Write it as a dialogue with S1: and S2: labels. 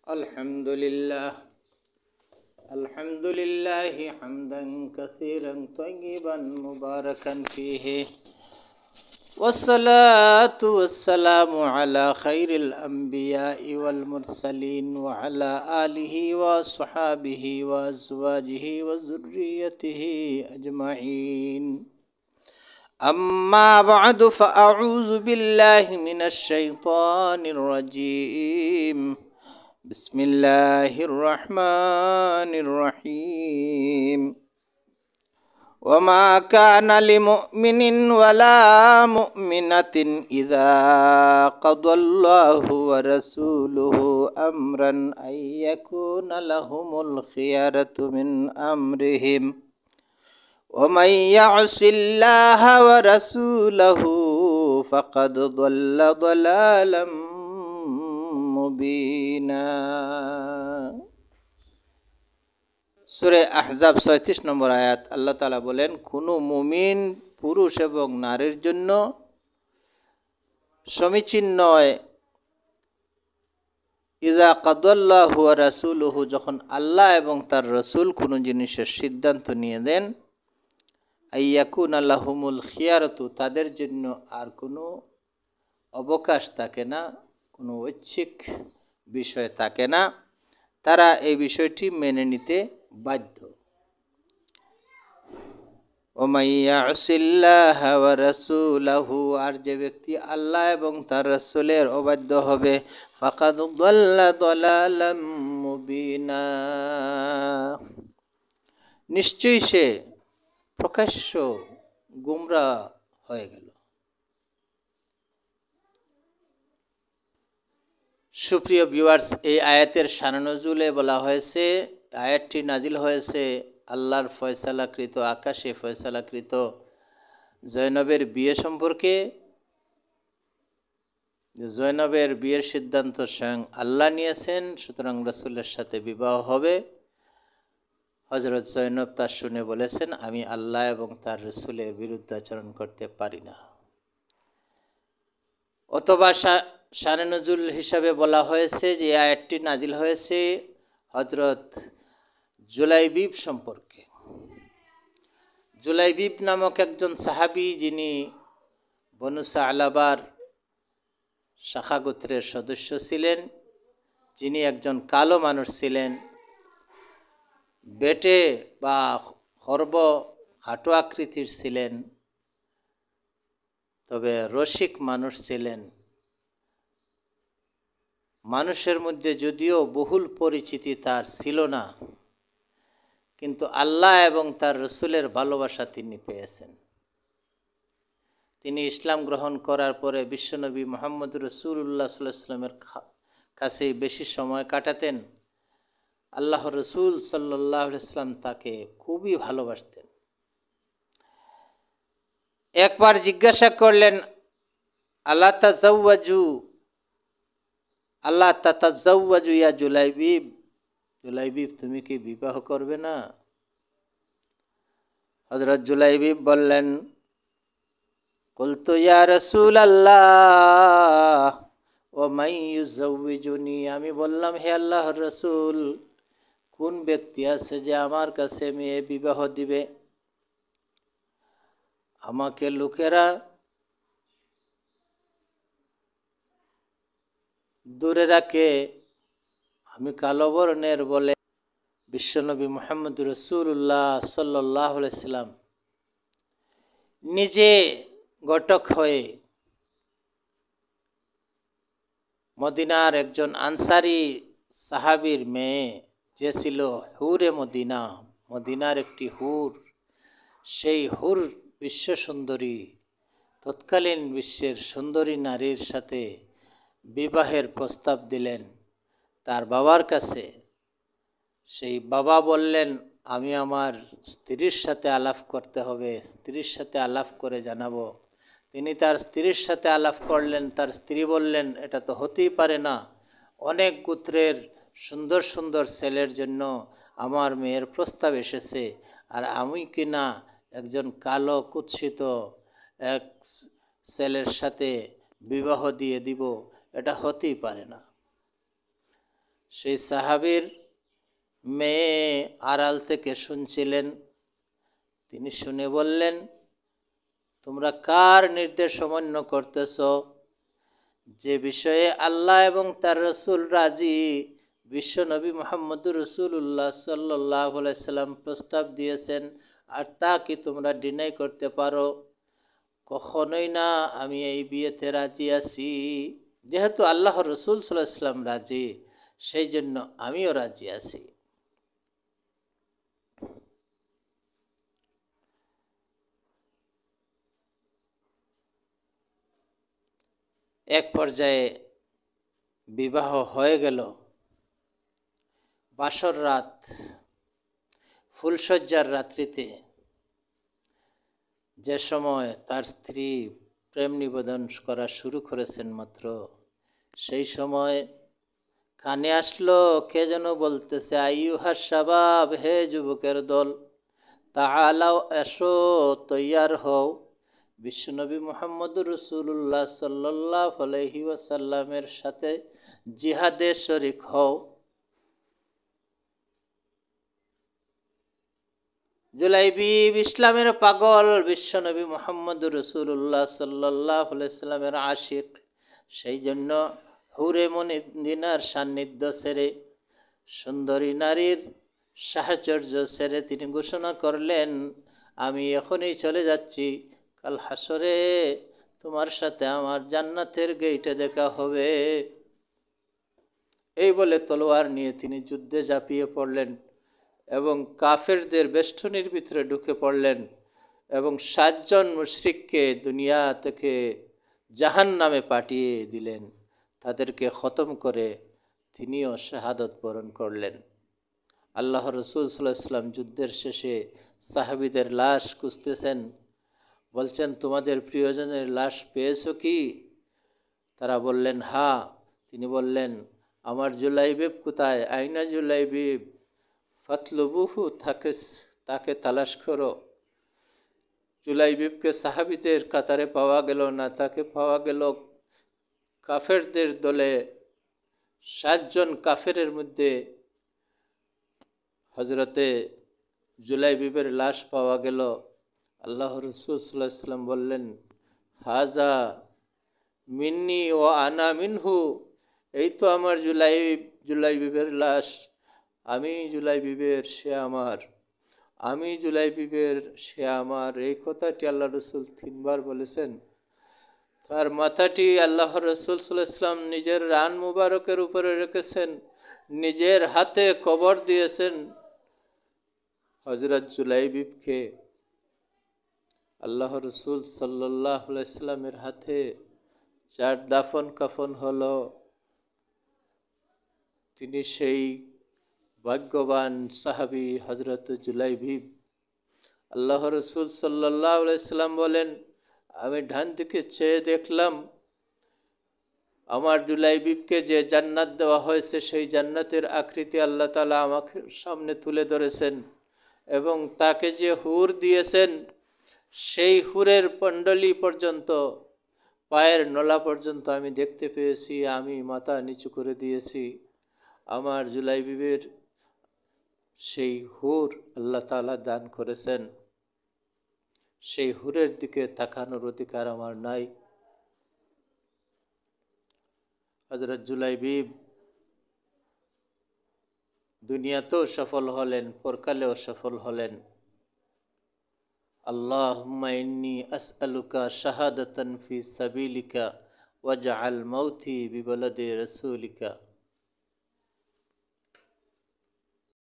S1: الحمد لله حمدا كثيرا طيبا مباركا فيه والصلاة والسلام على خير الأنبياء والمرسلين وعلى آله وصحابه وأزواجه وذريته أجمعين. أما بعد فأعوذ بالله من الشيطان الرجيم. بسم الله الرحمن الرحيم. وما كان لمؤمن ولا مؤمنة إذا قضى الله ورسوله أمرا أن يكون لهم الخيرة من أمرهم ومن يعص الله ورسوله فقد ضل ضلالا মুবিনা। সূরা আহজাব ৩৬ নম্বর আয়াত। আল্লাহ তাআলা বলেন, কোনো মুমিন পুরুষ এবং নারীর জন্য সমীচীন নয়, ইযা কাদাল্লাহু ওয়া রাসূলুহু, যখন আল্লাহ এবং তার রাসূল কোনো জিনিসের সিদ্ধান্ত নিয়ে দেন, আইয়াকুনা লাহুমুল খিয়ারাতু, তাদের জন্য আর কোনো অবকাশ থাকে না, কোনো ঐচ্ছিক বিষয় থাকে না, তারা এই বিষয়টি মেনে নিতে বাধ্য। ওমাই ইয়াসিল্লাহ ওয়া রাসূলাহু, আর যে ব্যক্তি আল্লাহ এবং তার রাসূলের অবাধ্য হবে, ফাকাদ দাল্লা দালালাম মুবিনা, নিশ্চয়ই সে প্রকাশ্য গোমরাহ হয়ে গেল। সুপ্রিয় ভিউয়ার্স, এই আয়াতের শানে নজুলে বলা হয়েছে, আয়াতটি নাজিল হয়েছে আল্লাহর ফয়সালাকৃত, আকাশে ফয়সালাকৃত জয়নবের বিয়ে সম্পর্কে। জয়নবের বিয়ের সিদ্ধান্ত স্বয়ং আল্লাহ নিয়েছেন, সুতরাং রাসূলের সাথে বিবাহ হবে। হযরত জয়নব তা শুনে বলেছেন, আমি আল্লাহ এবং তার রাসূলের বিরুদ্ধে আচরণ করতে পারি না। অথবা শানে নজুল হিসাবে বলা হয়েছে যে আয়াতটি নাজিল হয়েছে হযরত জুলাইবিব সম্পর্কে। জুলাইবিব নামক একজন সাহাবী, যিনি বনু সালাবার শাখা গোত্রের সদস্য ছিলেন, যিনি একজন কালো মানুষ ছিলেন, বেটে বা খর্ব হাঁটু আকৃতির ছিলেন, তবে রসিক মানুষ ছিলেন। মানুষের মধ্যে যদিও বহুল পরিচিতি তার ছিল না, কিন্তু আল্লাহ এবং তার রাসূলের ভালোবাসা তিনি পেয়েছেন। তিনি ইসলাম গ্রহণ করার পরে বিশ্বনবী মুহাম্মদ রাসূলুল্লাহ সাল্লাল্লাহু আলাইহি ওয়াসাল্লামের কাছেই বেশি সময় কাটাতেন। আল্লাহ রাসূল সাল্লাল্লাহু আলাইহি ওয়াসাল্লাম তাকে খুবই ভালোবাসতেন। একবার জিজ্ঞাসা করলেন, আল্লাহ তাতাজাওয়াজু ইয়া জুলাইবিব, জুলাইবিব তুমি কি বিবাহ করবে না? হযরত জুলাইবিব বললেন, কুলতু ইয়া রাসূলাল্লাহ ওয়া মান ইউযাওয়িজুনি, আমি বললাম, হে আল্লাহর রাসূল, কোন ব্যক্তি আছে যে আমার কাছে মেয়ে বিবাহ দিবে? আমাকে লোকেরা দূরে রাখে, আমি কালো বর্ণের বলে। বিশ্বনবী মুহাম্মদ রাসূলুল্লাহ সাল্লাল্লাহু আলাইহি ওয়াসাল্লাম নিজে ঘটক হয়ে মদিনার একজন আনসারী সাহাবীর মেয়ে, যে ছিল হুরে মদিনা, মদিনার একটি হুর, সেই হুর বিশ্ব সুন্দরী, তৎকালীন বিশ্বের সুন্দরী নারীর সাথে বিবাহের প্রস্তাব দিলেন তার বাবার কাছে। সেই বাবা বললেন, আমি আমার স্ত্রীর সাথে আলাপ করতে হবে, স্ত্রীর সাথে আলাপ করে জানাবো। তিনি তার স্ত্রীর সাথে আলাপ করলেন। তার স্ত্রী বললেন, এটা তো হতেই পারে না, অনেক গোত্রের সুন্দর সুন্দর ছেলের জন্য আমার মেয়ের প্রস্তাব এসেছে, আর আমি কিনা একজন কালো কুৎসিত এক ছেলের সাথে বিবাহ দিয়ে দিব, এটা হতেই পারে না। সেই সাহাবীর মেয়ে আড়াল থেকে শুনছিলেন। তিনি শুনে বললেন, তোমরা কার নির্দেশ অমান্য করতেছ? যে বিষয়ে আল্লাহ এবং তার রসুল রাজি, বিশ্বনবী মুহাম্মদুর রাসূলুল্লাহ সাল্লাল্লাহু আলাইহি সাল্লাম প্রস্তাব দিয়েছেন, আর তা কি তোমরা ডিনাই করতে পারো? কখনোই না, আমি এই বিয়েতে রাজি আছি। যেহেতু আল্লাহ রসুল সাল্লাল্লাহু আলাইহি সাল্লাম রাজি, সেই জন্য আমিও রাজি আছি। এক পর্যায়ে বিবাহ হয়ে গেল। বাসর রাত, ফুলশয্যার রাত্রিতে, যে সময় তার স্ত্রী প্রেম নিবেদন করা শুরু করেছেন মাত্র, সেই সময় কানে আসলো কে যেন বলতেছে, আইয়ুহা শাবাব, হে যুবকের দল, তাআলাও, এসো, তৈয়ার হও, বিশ্বনবী মুহাম্মদুর রাসূলুল্লাহ সাল্লাল্লাহু আলাইহি ওয়াসাল্লামের সাথে জিহাদে শরীক হও। জুলাইবিব ইসলামের পাগল, বিশ্বনবী মুহাম্মদুর রাসূলুল্লাহ সাল্লাল্লাহু আলাইহি ওয়াসাল্লামের আশিক। সেই জন্য হুরে মদিনার সান্নিধ্য ছেড়ে, সুন্দরী নারীর সাহচর্য ছেড়ে তিনি ঘোষণা করলেন, আমি এখনই চলে যাচ্ছি, কাল হাসরে তোমার সাথে আমার জান্নাতের গেইটে দেখা হবে। এই বলে তলোয়ার নিয়ে তিনি যুদ্ধে ঝাঁপিয়ে পড়লেন এবং কাফেরদের বেষ্টনীর ভিতরে ঢুকে পড়লেন এবং 7 জন মুশরিককে দুনিয়া থেকে জাহান্নামে পাঠিয়ে দিলেন। তাদেরকে খতম করে তিনিও শাহাদত বরণ করলেন। আল্লাহ রসুল সাল্লাল্লাহু আলাইহি ওয়াসাল্লাম যুদ্ধের শেষে সাহাবীদের লাশ খুঁজতেছেন। বলছেন, তোমাদের প্রিয়জনের লাশ পেয়েছো কি? তারা বললেন, হ্যাঁ। তিনি বললেন, আমার জুলাইবিব কোথায়? আইনা জুলাইবিব, ফাতলুবুহু, তাকে তালাশ করো। জুলাইবিবকে সাহাবীদের কাতারে পাওয়া গেল না, তাকে পাওয়া গেল কাফেরদের দলে। 7 জন কাফেরের মধ্যে হযরতে জুলাইবিবের লাশ পাওয়া গেল। আল্লাহ রাসূল সাল্লাল্লাহু আলাইহি ওয়াসাল্লাম বললেন, হাজা মিন্নি ও আনা মিনহু, এই তো আমার জুলাইবিবের লাশ, আমি জুলাইবিবের, সে আমার, আমি জুলাইবিবের, সে আমার। এই কথাটি আল্লাহ রসুল 3 বার বলেছেন। তার মাথাটি আল্লাহ রসুল সাল্লাল্লাহু আলাইহি ওয়াসাল্লাম নিজের রান মুবারকের উপরে রেখেছেন, নিজের হাতে কবর দিয়েছেন। হযরত জুলাইবিবকে আল্লাহ রসুল সাল্লাল্লাহু আলাইহি ওয়াসাল্লামের হাতে 4 দাফন কাফন হলো। তিনি সেই ভাগ্যবান সাহাবী হযরত জুলাইবিব। আল্লাহ রসুল সাল্লাল্লাহু আলাইহি ওয়াসাল্লাম বলেন, আমি ডান দিকে চেয়ে দেখলাম, আমার জুলাইবিবকে যে জান্নাত দেওয়া হয়েছে, সেই জান্নাতের আকৃতি আল্লাহ তাআলা আমাকে সামনে তুলে ধরেছেন, এবং তাকে যে হুর দিয়েছেন, সেই হুরের পণ্ডলী পর্যন্ত, পায়ের নলা পর্যন্ত আমি দেখতে পেয়েছি। আমি মাথা নিচু করে দিয়েছি। আমার জুলাইবিবের সেই হুর আল্লাহ তাআলা দান করেছেন, সেই হুরের দিকে তাকানোর অধিকার আমার নাই। হযরত জুলাইবিব দুনিয়াতেও সফল হলেন, পরকালেও সফল হলেন। আল্লাহুম্মা ইন্নী আসআলুকা শাহাদাতান ফি সাবিলিকা ওয়াজআল মাউতি বিবালাদি রাসূলিকা।